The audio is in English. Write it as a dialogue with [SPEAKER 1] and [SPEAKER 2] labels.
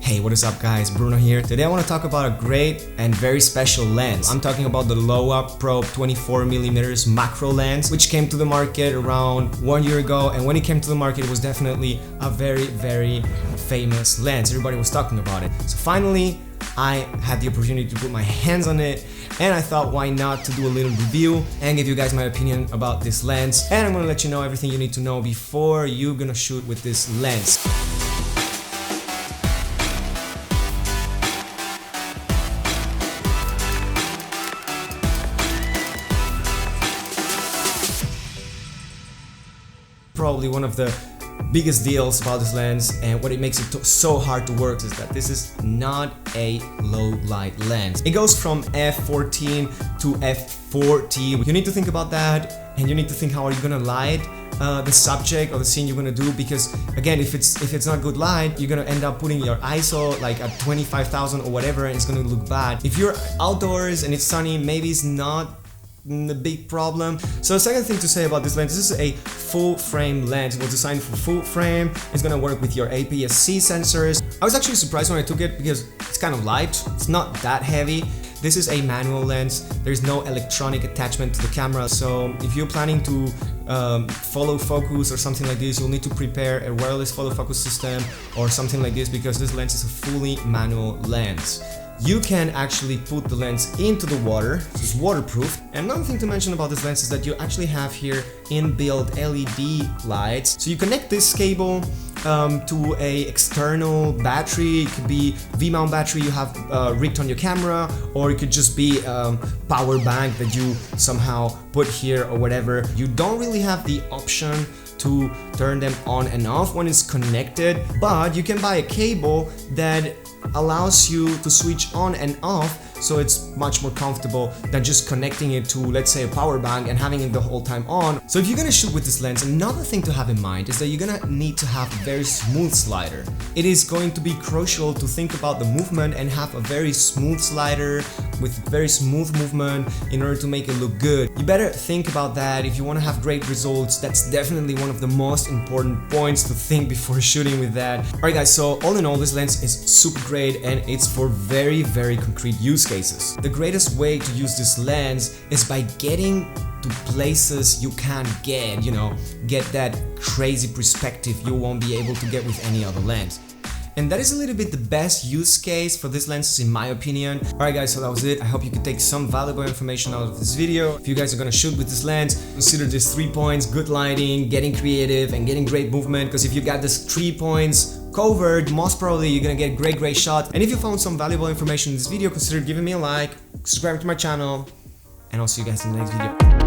[SPEAKER 1] Hey, what is up guys, Bruno here. Today I want to talk about a great and very special lens. I'm talking about the Laowa Probe 24mm macro lens, which came to the market around 1 year ago, and when it came to the market it was definitely a very famous lens. Everybody was talking about it. So finally I had the opportunity to put my hands on it, and I thought why not to do a little review and give you guys my opinion about this lens, and I'm gonna let you know everything you need to know before you're gonna shoot with this lens. Probably one of the biggest deals about this lens and what it makes it so hard to work is that this is not a low light lens. It goes from f14 to f40. You need to think about that, and you need to think how are you gonna light the subject or the scene you're gonna do, because again, if it's not good light, you're gonna end up putting your ISO like at 25,000 or whatever, and it's gonna look bad. If you're outdoors and it's sunny, maybe it's not the big problem. So the second thing to say about this lens, this is a full frame lens. It was designed for full frame. It's gonna work with your APS-C sensors. I was actually surprised when I took it because it's kind of light. It's not that heavy. This is a manual lens. There's no electronic attachment to the camera. So if you're planning to follow focus or something like this, you'll need to prepare a wireless follow focus system or something like this, because this lens is a fully manual lens. You can actually put the lens into the water, so it's waterproof. And another thing to mention about this lens is that you actually have here inbuilt LED lights. So you connect this cable to a external battery. It could be V-mount battery you have rigged on your camera, or it could just be power bank that you somehow put here or whatever. You don't really have the option to turn them on and off when it's connected, but you can buy a cable that allows you to switch on and off, so it's much more comfortable than just connecting it to, let's say, a power bank and having it the whole time on. So if you're gonna shoot with this lens, another thing to have in mind is that you're gonna need to have a very smooth slider. It is going to be crucial to think about the movement and have a very smooth slider with very smooth movement in order to make it look good. You better think about that if you want to have great results. That's definitely one of the most important points to think before shooting with that. Alright guys, so all in all, this lens is super great and it's for very concrete use cases. The greatest way to use this lens is by getting to places you can't get, get that crazy perspective you won't be able to get with any other lens. And that is a little bit the best use case for this lens in my opinion. Alright guys, so that was it. I hope you could take some valuable information out of this video. If you guys are gonna shoot with this lens, consider these 3 points: good lighting, getting creative, and getting great movement, because if you got these 3 points covered, most probably you're gonna get great shot. And if you found some valuable information in this video, consider giving me a like, subscribing to my channel, and I'll see you guys in the next video.